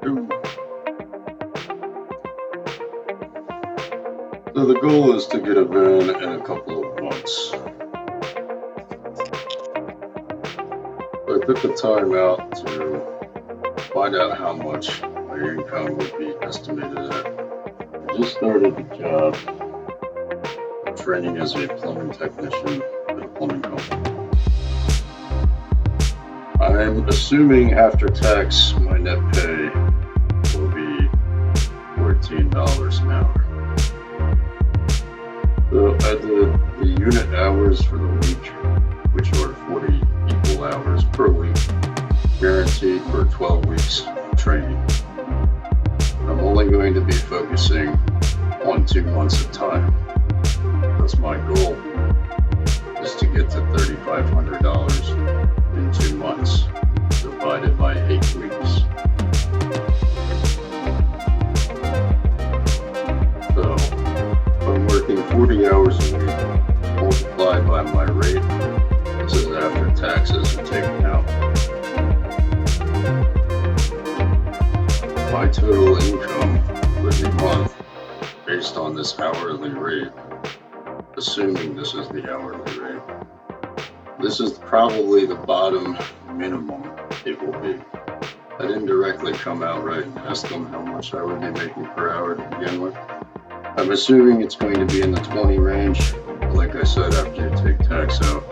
So the goal is to get a van in a couple of months. So I took the time out to find out how much my income would be estimated at. I just started the job of training as a plumbing technician at a plumbing company. I'm assuming after tax my net pay will be $14 an hour. So I did the unit hours for the week, which are 40 equal hours per week, guaranteed for 12 weeks of training. I'm only going to be focusing on 2 months at a time. That's my goal, is to get to $3,500 in 2 months, divided by 8 weeks. So I'm working 40 hours a week, multiplied by my rate. This is after taxes are taken out. My total income for the month, based on this hourly rate, assuming this is the hourly rate, this is probably the bottom minimum it will be. I didn't directly come out right and ask them how much I would be making per hour to begin with. I'm assuming it's going to be in the 20 range. Like I said, after you take tax out,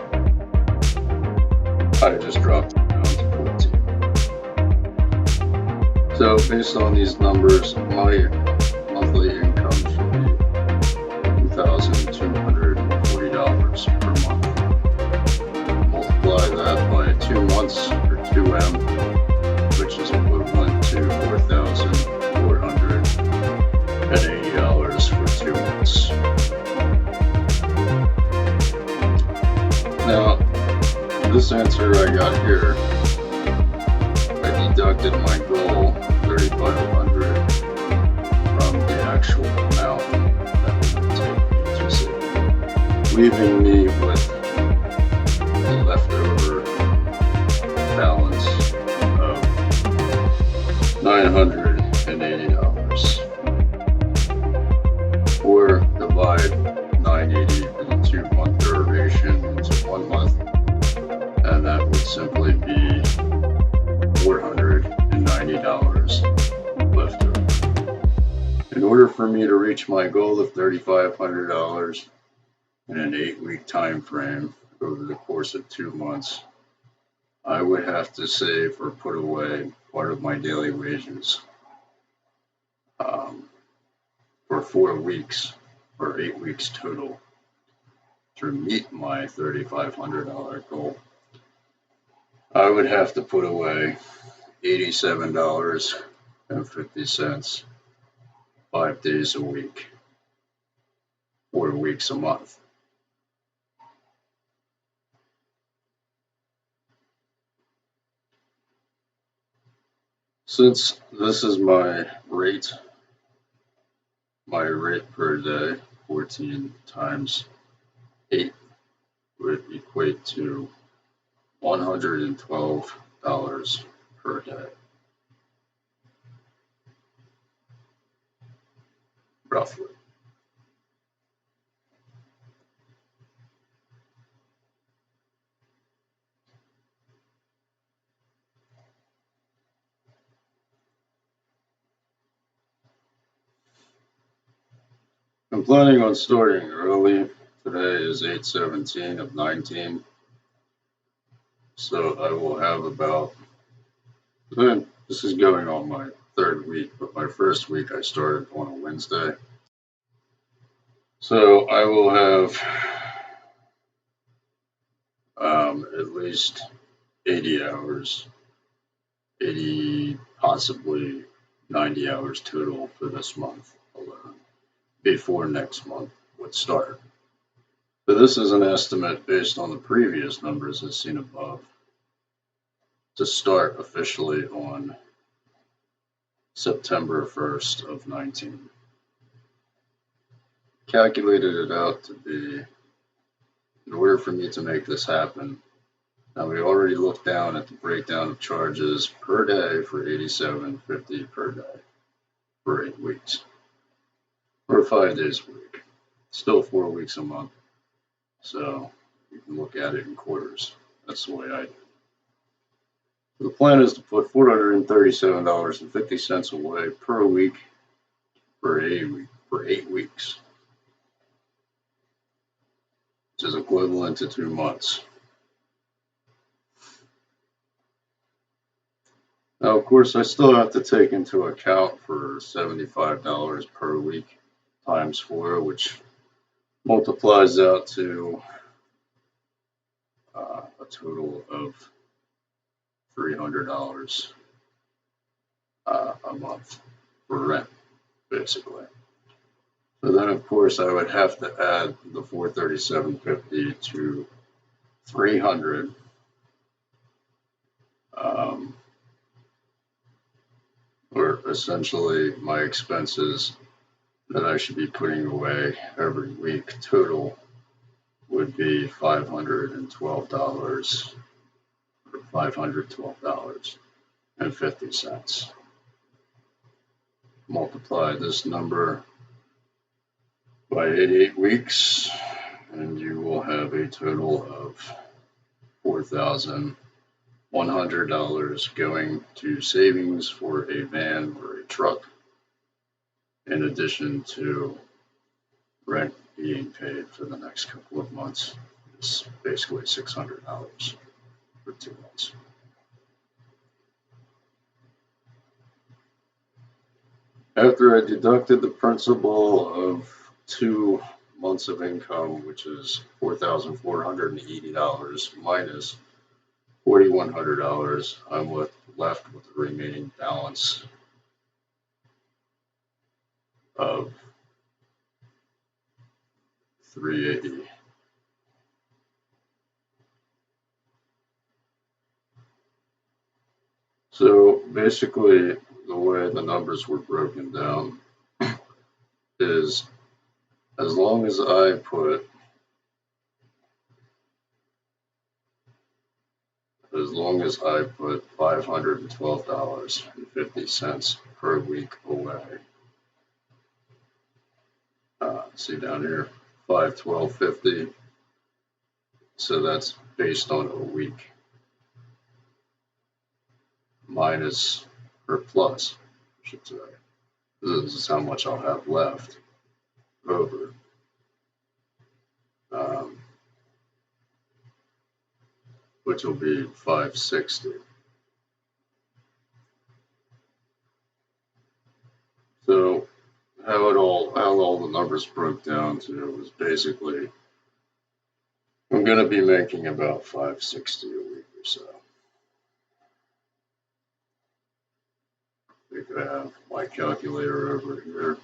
I just dropped it down to 14. So based on these numbers, my monthly income should be $2,240 per month. Multiply that by 2 months, or 2M, which is equivalent to $4,480 for 2 months. Now, this answer I got here, I deducted my goal, $3,500, from the actual amount that it would take me to save, leaving me with the leftover balance of $980. Or divide 980 for the 2 month derivation into 1 month, and that would simply be $490 left over. In order for me to reach my goal of $3,500 in an 8-week time frame over the course of 2 months, I would have to save or put away part of my daily wages for 4 weeks or 8 weeks total to meet my $3,500 goal. I would have to put away $87.50 5 days a week, 4 weeks a month. Since this is my rate per day, 14 times 8 would equate to $112 per day, roughly. I'm planning on starting early. Today is 8/17 of 19. So I will have about, this is going on my 3rd week, but my 1st week I started on a Wednesday. So I will have at least 80 hours, 80, possibly 90 hours total for this month alone, before next month would start. But this is an estimate based on the previous numbers as seen above, to start officially on September 1st of 19. Calculated it out to be, in order for me to make this happen, Now we already looked down at the breakdown of charges per day for $87.50 per day for 8 weeks, or 5 days a week. Still 4 weeks a month. So you can look at it in quarters. That's the way I do it. The plan is to put $437.50 away per week for 8 weeks, which is equivalent to 2 months. Now, of course, I still have to take into account for $75 per week times 4, which multiplies out to a total of $300 a month for rent, basically. So then, of course, I would have to add the $437.50 to $300. Or essentially my expenses that I should be putting away every week total would be $512 or $512.50. Multiply this number by 8 weeks and you will have a total of $4,100 going to savings for a van or a truck, in addition to rent being paid for the next couple of months. It's basically $600 for 2 months. After I deducted the principal of 2 months of income, which is $4,480 minus $4,100, I'm left with the remaining balance of $380. So basically, the way the numbers were broken down is as long as I put $512.50 per week away. See down here, $512.50. So that's based on a week. Minus, or plus, I should say. This is how much I'll have left over. Which will be $560. So how all the numbers broke down to was basically I'm going to be making about $560 a week or so. I think I have my calculator over here.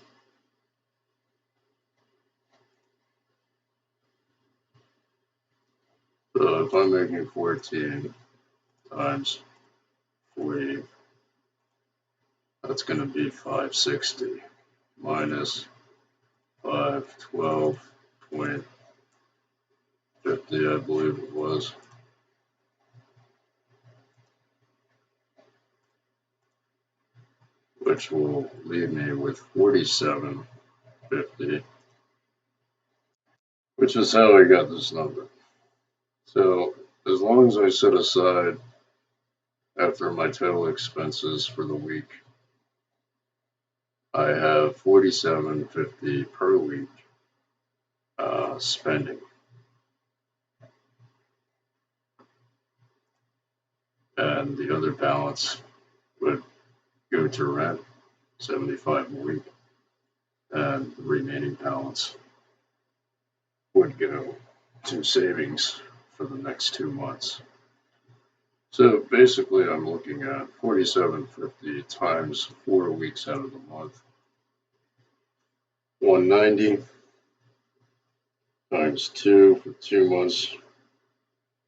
So if I'm making 14 times 40, that's going to be $560 minus $512.50, I believe it was. Which will leave me with $47.50, which is how I got this number. So as long as I set aside after my total expenses for the week, I have $47.50 per week spending. And the other balance would go to rent, $75 a week, and the remaining balance would go to savings for the next 2 months. So basically, I'm looking at $47.50 times 4 weeks out of the month, $190 times 2 for 2 months,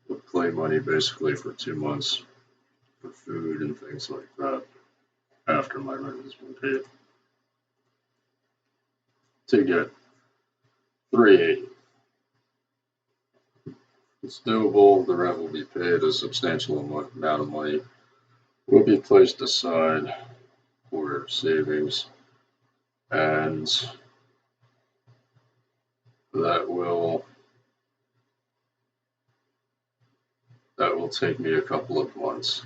with play money basically for 2 months for food and things like that after my rent has been paid, to get $380. It's doable. The rent will be paid. A substantial amount of money will be placed aside for savings, and that will take me a couple of months,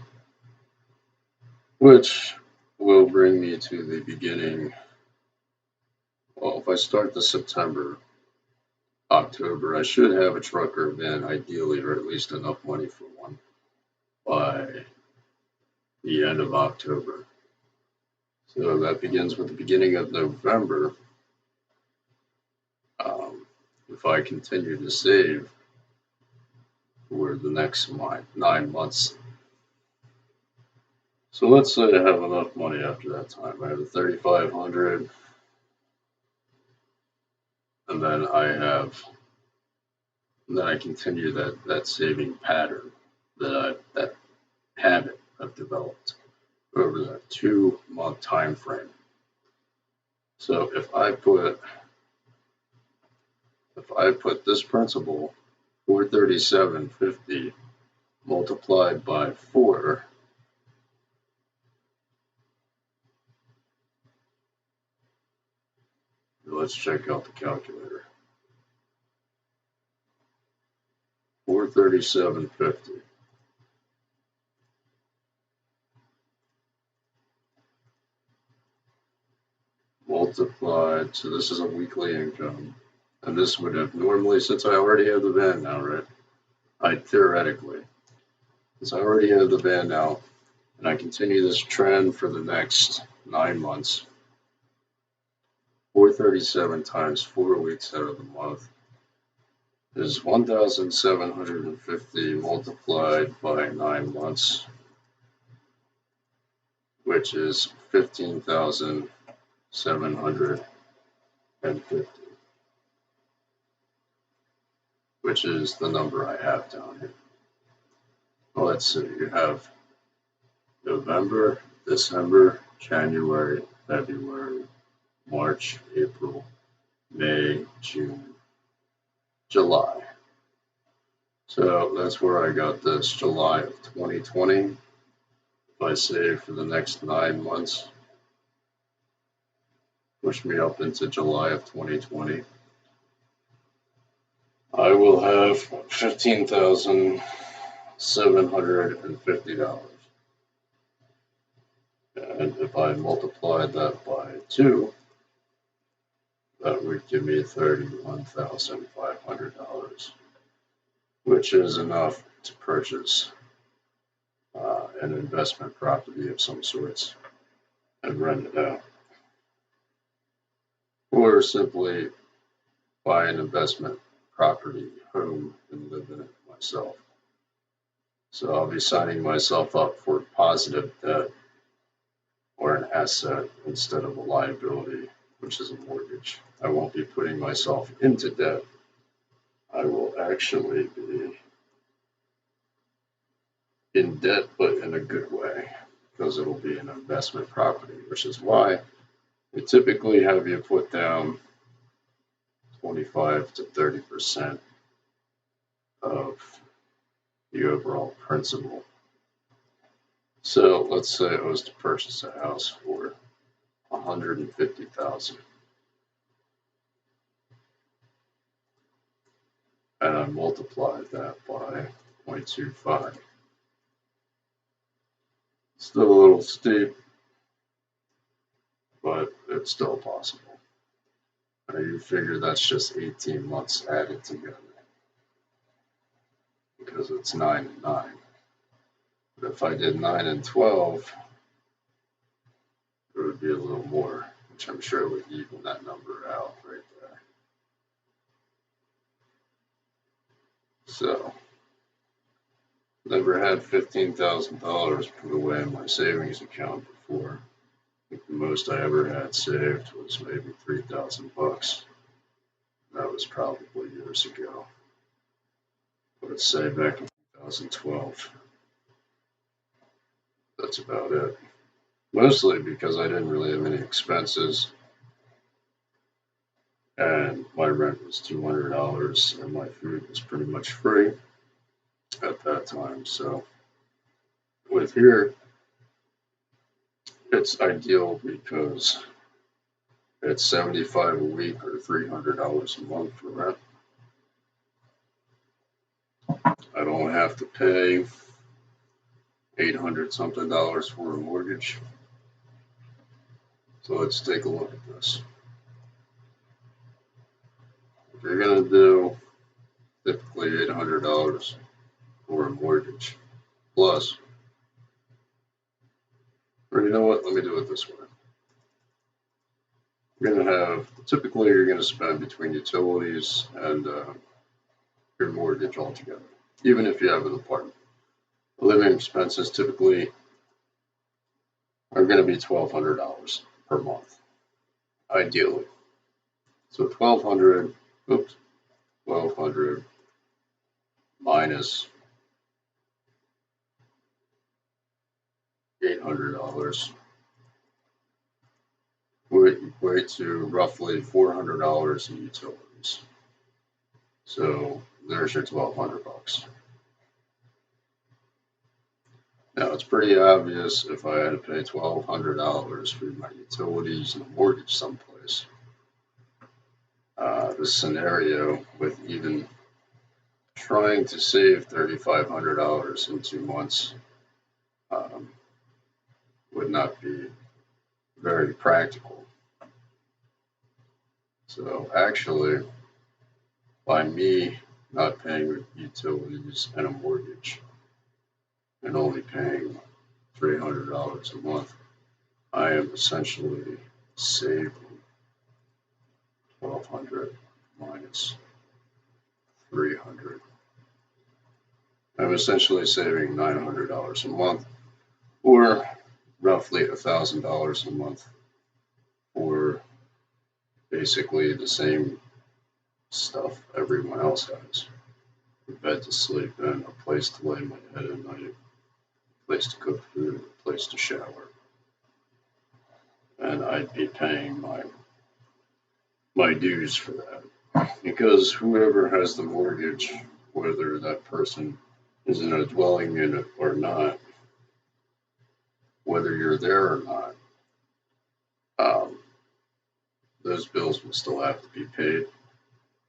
which will bring me to the beginning. Well, if I start the September, October, I should have a truck or van, ideally, or at least enough money for one by the end of October. So that begins with the beginning of November. If I continue to save for the next 9 months. So let's say I have enough money after that time. I have the 3,500, and then I continue that saving pattern that habit I've developed over that 2-month time frame. So if I put this principal, 437.50 multiplied by 4, let's check out the calculator. 437.50 multiplied, so this is a weekly income, and this would have normally, since I already have the van now, right? Theoretically, since I already have the van now, and I continue this trend for the next 9 months, 437 times 4 weeks out of the month is 1,750 multiplied by 9 months, which is 15,750, which is the number I have down here. Well, let's see, you have November, December, January, February, March, April, May, June, July. So that's where I got this, July of 2020. If I save for the next 9 months, push me up into July of 2020, I will have $15,750. And if I multiplied that by 2, that would give me $31,500, which is enough to purchase an investment property of some sorts and rent it out. Or simply buy an investment property home and live in it myself. So I'll be signing myself up for positive debt or an asset instead of a liability, which is a mortgage. I won't be putting myself into debt. I will actually be in debt, but in a good way, because it'll be an investment property, which is why we typically have you put down 25 to 30% of the overall principal. So let's say I was to purchase a house for $150,000, and I multiplied that by 0.25. Still a little steep, but it's still possible. Now you figure that's just 18 months added together, because it's 9 and 9. But if I did 9 and 12, it would be a little more, which I'm sure would even that number out right there. So, never had $15,000 put away in my savings account before. I think the most I ever had saved was maybe $3,000. That was probably years ago. Let's say back in 2012. That's about it. Mostly because I didn't really have any expenses, and my rent was $200, and my food was pretty much free. at that time. So with here, it's ideal because it's $75 a week or $300 a month for rent. I don't have to pay $800 something for a mortgage. So let's take a look at this. If you're going to do typically $800 for a mortgage plus, or you know what, let me do it this way. You're going to have, typically you're going to spend between utilities and your mortgage altogether, even if you have an apartment. Living expenses typically are going to be $1,200 per month, ideally. So $1,200 minus $800 would equate to roughly $400 in utilities. So there's your $1,200. Now it's pretty obvious if I had to pay $1,200 for my utilities and a mortgage someplace. The scenario with even trying to save $3,500 in 2 months would not be very practical. So actually, by me not paying utilities and a mortgage and only paying $300 a month, I am essentially saving $1,200 minus $300. I'm essentially saving $900 a month, or roughly $1,000 a month for basically the same stuff everyone else has. A bed to sleep in, a place to lay my head at night, a place to cook food, a place to shower. And I'd be paying my dues for that. Because whoever has the mortgage, whether that person is in a dwelling unit or not, whether you're there or not, those bills will still have to be paid.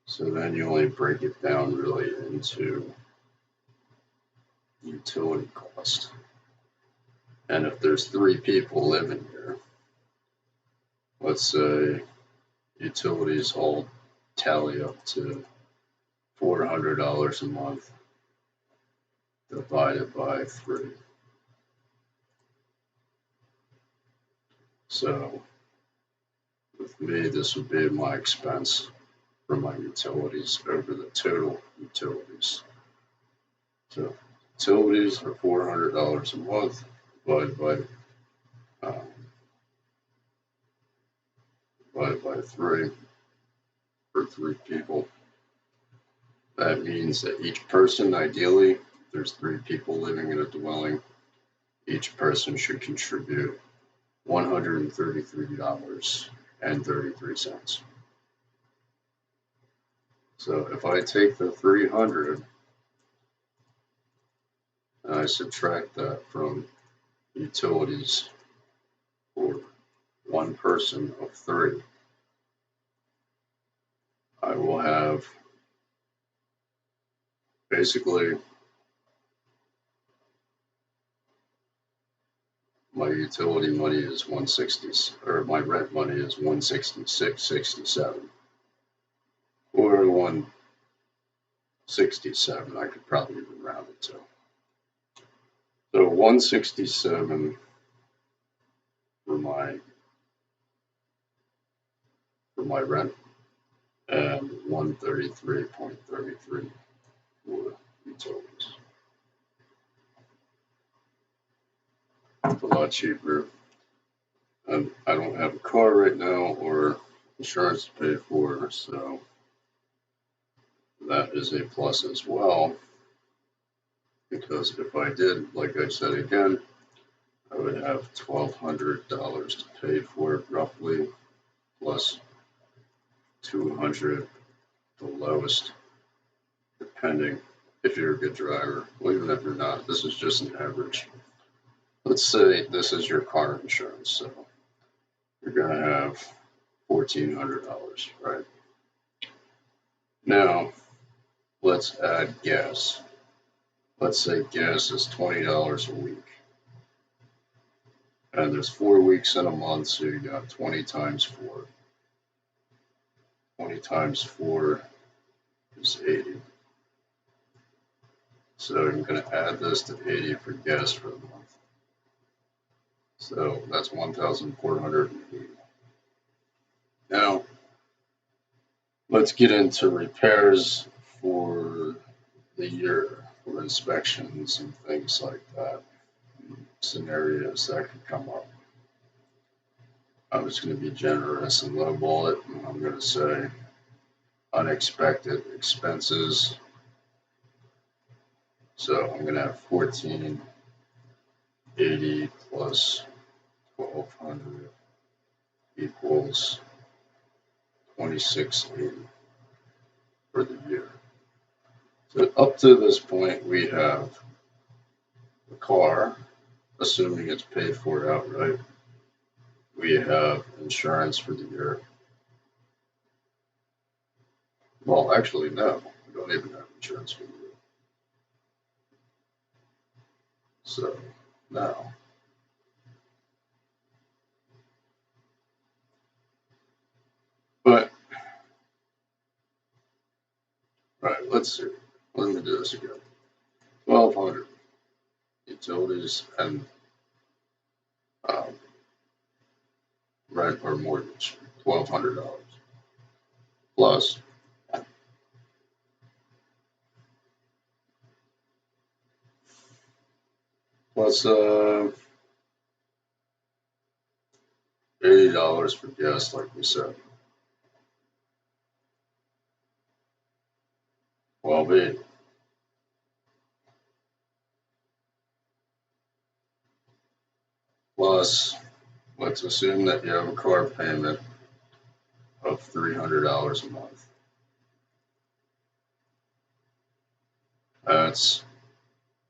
So then you only break it down really into utility cost. And if there's 3 people living here, let's say utilities all tally up to $400 a month divided by 3. So with me, this would be my expense for my utilities over the total utilities. So utilities are $400 a month divided by 3 for 3 people. That means that each person, ideally, if there's 3 people living in a dwelling, each person should contribute $133.33. So if I take the 300 and I subtract that from utilities for one person of 3, I will have basically my utility money is $160, or my rent money is $166.67, or $167. I could probably even round it to. So $167 for my rent, and $133.33 for utilities. It's a lot cheaper. And I don't have a car right now or insurance to pay for, so that is a plus as well. Because if I did, like I said again, I would have $1,200 to pay for it roughly, plus $200, the lowest, depending if you're a good driver. Well, even if you're not, this is just an average. Let's say this is your car insurance, so you're going to have $1,400, right? Now, let's add gas. Let's say gas is $20 a week. And there's 4 weeks in a month, so you got 20 times 4. 20 times 4 is 80. So I'm going to add this to 80 for gas for the month. So that's 1,480. Now, let's get into repairs for the year, for inspections and things like that, scenarios that could come up. I'm just going to be generous and lowball it, and I'm going to say unexpected expenses. So I'm going to have 1,480 plus 1,200 equals 2,680 for the year. So up to this point, we have the car, assuming it's paid for outright. We have insurance for the year. Well, actually, no, we don't even have insurance for the year. So now, but, right, let's see. Let me do this again. 1,200 utilities and rent or mortgage, $1,200 plus $80 for gas, like we said. 1,280. Plus, let's assume that you have a car payment of $300 a month. That's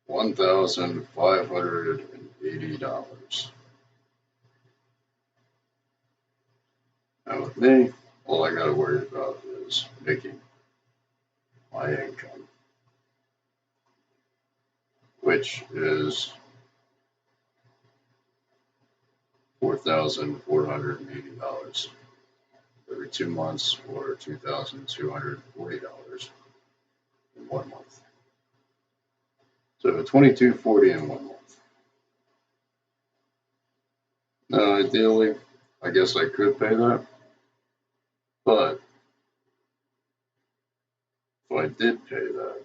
$1,580. Now with me, all I gotta worry about is making my income, which is $4,480 every 2 months, or $2,240 in 1 month. So $2,240 in 1 month. Now, ideally, I guess I could pay that, but if I did pay that,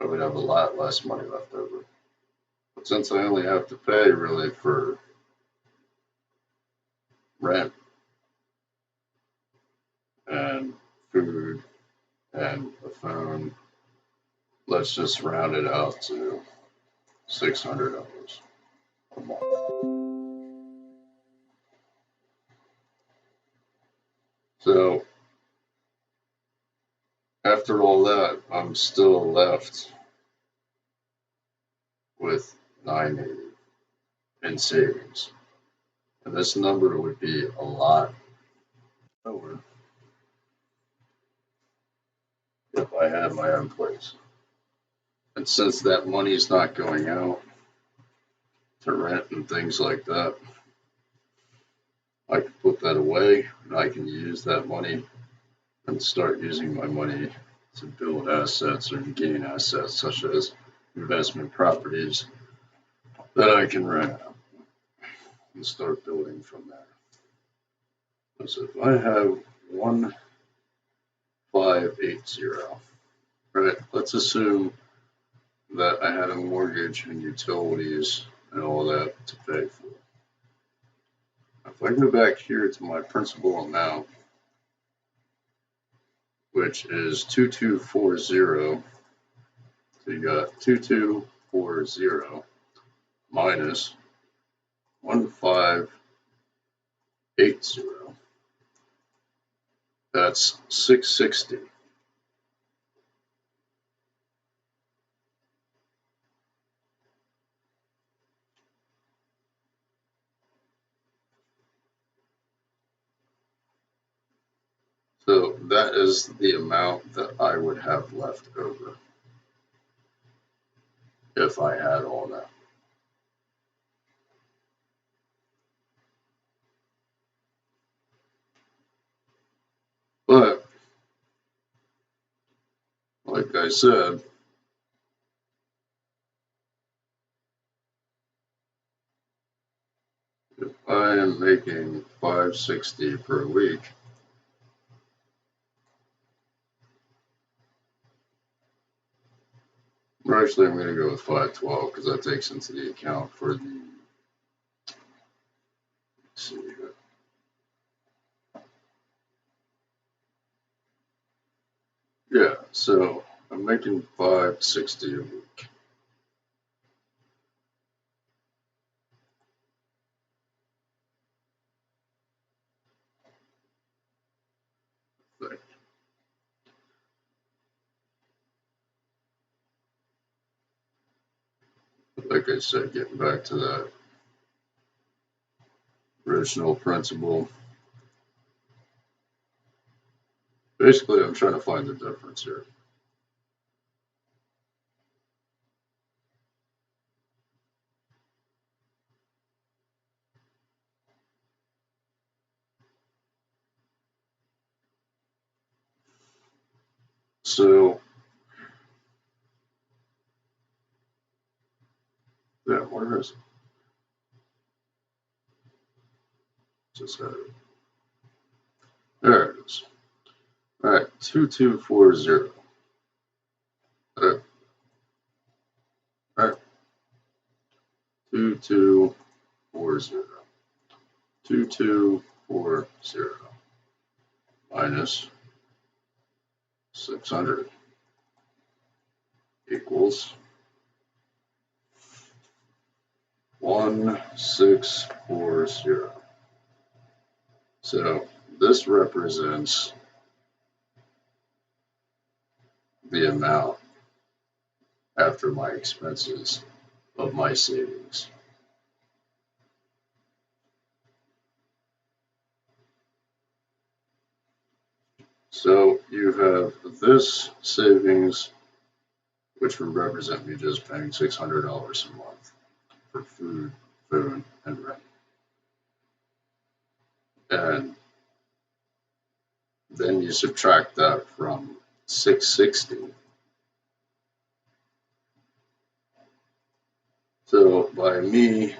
I would have a lot less money left over. But since I only have to pay really for rent and food and a phone, let's just round it out to $600 a month. So after all that, I'm still left with $980 in savings. And this number would be a lot lower if I had my own place. And since that money is not going out to rent and things like that, I can put that away and I can use that money and start using my money to build assets or gain assets, such as investment properties that I can rent out and start building from there. So if I have 1,580, right, let's assume that I had a mortgage and utilities and all that to pay for. If I go back here to my principal amount, which is 2,240, so you got 2,240 minus 1,580. That's 660. So that is the amount that I would have left over if I had all that. But like I said, if I am making $560 per week, actually I'm going to go with $512 because that takes into the account for the, let's see, yeah, so I'm making $560 a week. Like I said, getting back to that original principle, basically I'm trying to find the difference here. So, yeah, where is it? Just had it. There it is. All right, 2240. All right, 2240. 2240 minus 600 equals 1640. So this represents the amount after my expenses of my savings. So you have this savings, which would represent me just paying $600 a month for food, and rent. And then you subtract that from 660. So by me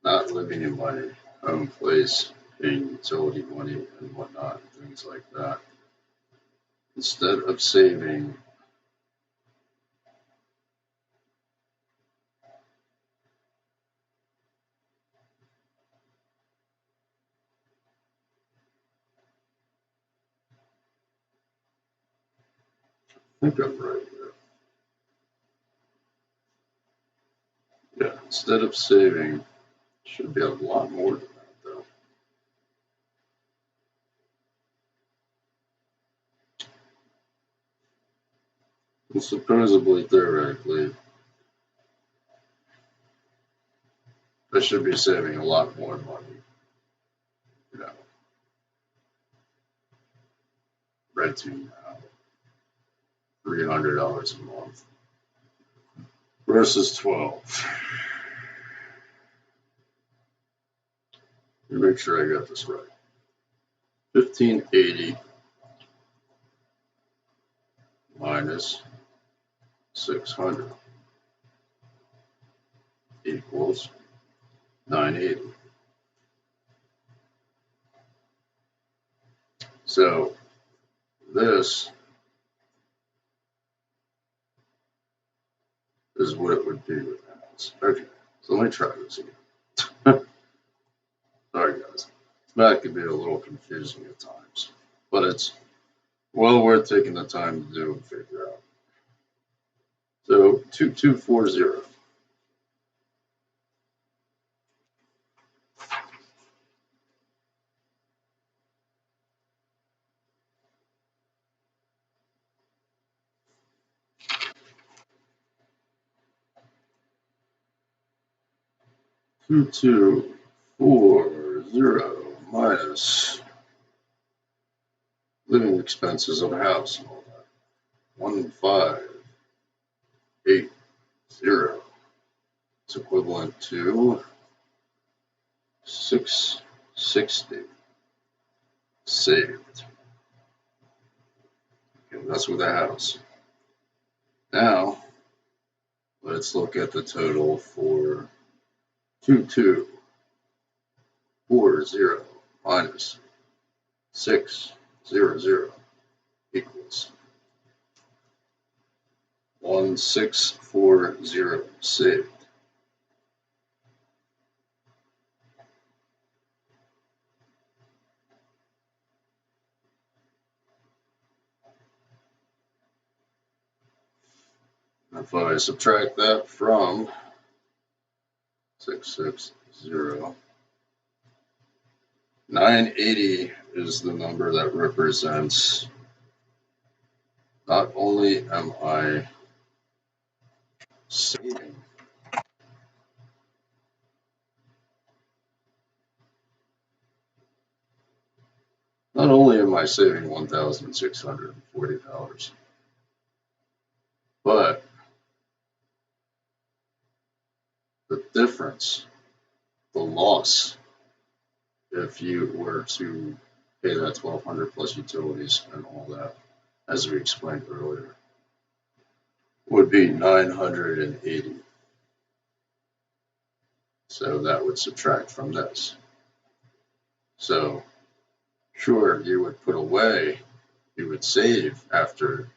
not living in my own place, paying utility money and whatnot, and things like that, instead of saving I think I'm right here. Yeah, instead of saving, should be a lot more than that though. And supposedly, theoretically, I should be saving a lot more money, you know, renting $300 a month versus 12. Let me make sure I got this right. 1580 minus 600 equals 980. So this is what it would be with that. Okay, so let me try this again. Sorry guys, that could be a little confusing at times, but it's well worth taking the time to do and figure out. So 2240. Two two 4 0 minus living expenses of a house and all that. 1580 is equivalent to 660 saved. Okay, that's with a house. Now, let's look at the total for 2240 minus 600 equals 1640 saved. If I subtract that from 660, 980 is the number that represents not only am I saving, not only am I saving $1,640, but the difference, the loss, if you were to pay that $1,200 plus utilities and all that, as we explained earlier, would be 980. So that would subtract from this. So sure, you would put away, you would save after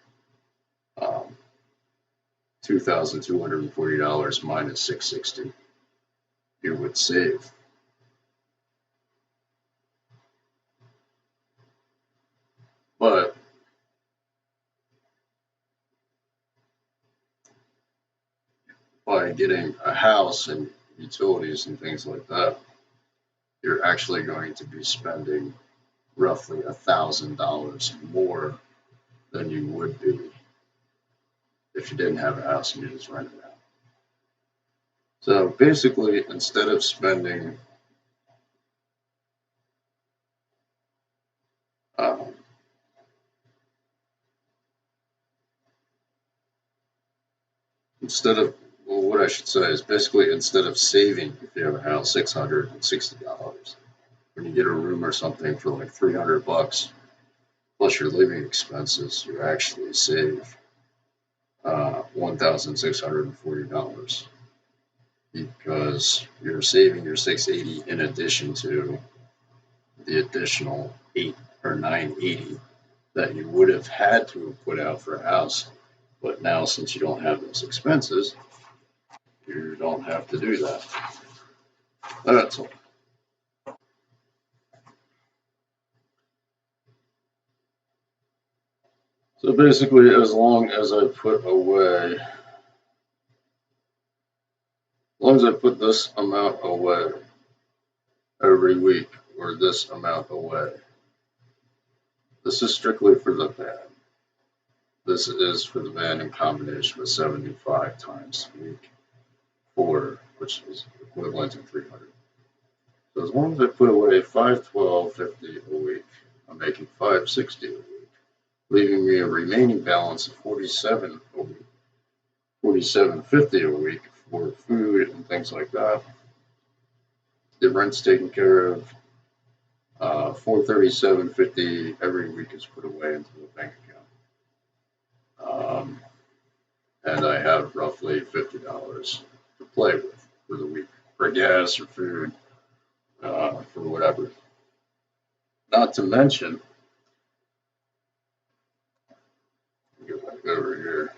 $2,240 minus 660. You would save. But by getting a house and utilities and things like that, you're actually going to be spending roughly $1,000 more than you would be if you didn't have a house and you just rented it out. So basically, instead of spending what I should say is basically instead of saving, if you have a house, $660, when you get a room or something for like $300 plus your living expenses, you actually save $1,640 because you're saving your $680 in addition to the additional $8 or $980 that you would have had to have put out for a house. But now, since you don't have those expenses, you don't have to do that. That's all. So basically, as long as I put this amount away every week, or this amount away, this is strictly for the van. This is for the van in combination with 75 times a week, which is equivalent to 300. So as long as I put away $512.50 a week, I'm making $560 a week, leaving me a remaining balance of $47 a week, $47.50 a week for food and things like that. The rent's taken care of. $437.50 every week is put away into the bank account. And I have roughly $50 to play with for the week for gas or food, for whatever. Not to mention, go back over here.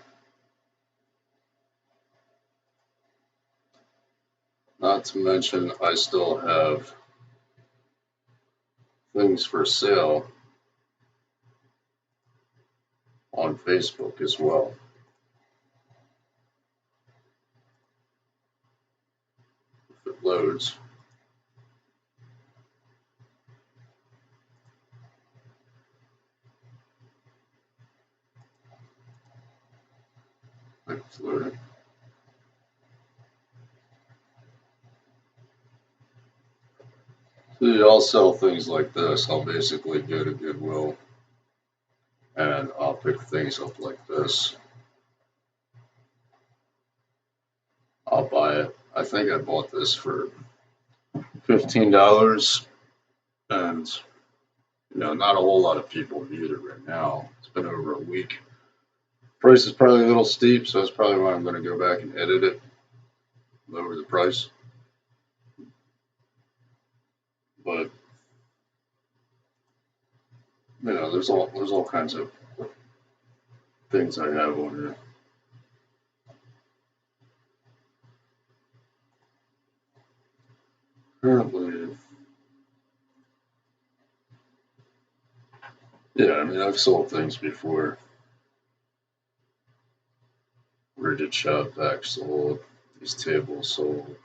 Not to mention, I still have things for sale on Facebook as well. If it loads. It's loading. So I'll sell things like this. I'll basically go to Goodwill and I'll pick things up like this. I'll buy it. I think I bought this for $15, and not a whole lot of people need it right now. It's been over a week. Price is probably a little steep, so that's probably why I'm going to go back and edit it, lower the price. But there's all kinds of things I have on here. Currently, yeah, I've sold things before. Rigid shop vac sold. These tables sold.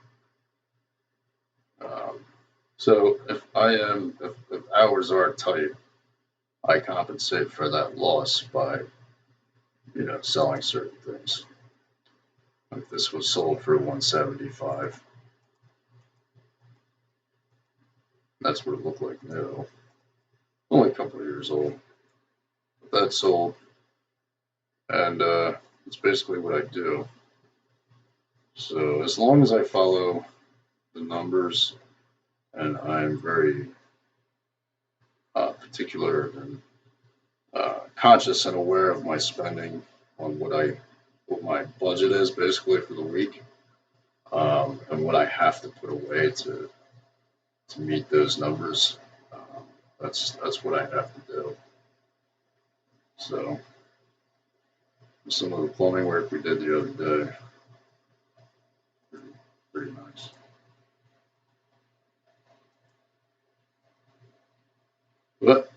So if hours are tight, I compensate for that loss by selling certain things. Like this was sold for $175. That's what it looked like new. Only a couple of years old. But that sold. And it's basically what I do. So as long as I follow the numbers and I'm very particular and conscious and aware of my spending on what my budget is basically for the week, and what I have to put away to meet those numbers. That's what I have to do. So some of the plumbing work we did the other day, pretty nice. But